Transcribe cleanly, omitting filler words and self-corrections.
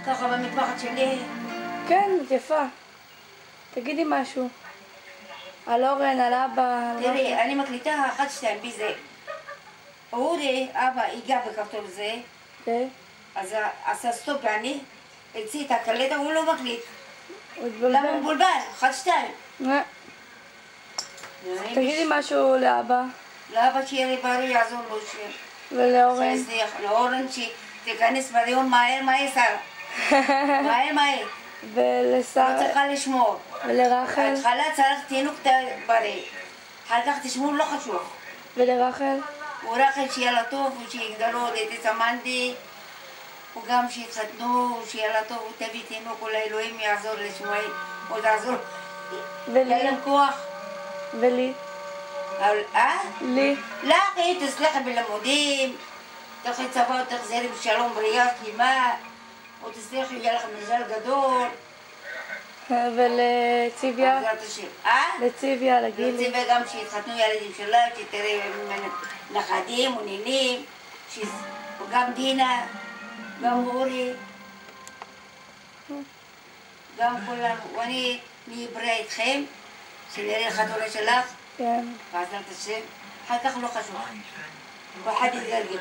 ככה במטבחת שלי. כן, את יפה. תגידי משהו. על אורן, על אבא. תראי, אני מקליטה 1-2 בזה. אורי, אבא, הגיע בכפתור זה. כן. אז עשה סטופ, ואני הוציא את הקלטה, הוא לא מקליט. הוא התבלבל. למה הוא מבולבל? 1-2. תגידי משהו לאבא. לאבא שיהיה לי בריא, יעזור לו שיר. ולאורן. לאורן שתיכנס בדיון מהר, שר. מהר. ולשר. לא צריכה לשמור. ולרחל. התחלה צריך תינוק בריא. אחר כך תשמור, לא חשוב. ולרחל. ורחל שיהיה לה טוב, ושיגדלו לתת המנדי. וגם שיתחתנו, שיהיה לה טוב, ותביא תינוק, אולי אלוהים יעזור לשמואל, או תעזור. ולי. יהיה להם כוח. ולי. לי. לך היא תצליחי בלימודים, תלכי צבא ותחזרי בשלום בריאה, כמעט, או תצליחי, יהיה לך מזל גדול. ולציביה? לציביה, לגילי. לציביה גם שיתחתנו ילדים שלה, שתראה נכדים ונינים, גם דינה, גם אורי, גם כולם, ואני נברא איתכם, שנראה חתונה שלך. כן. בעזרת השם, אחר כך לא חשוב. ואחד יתגלגל.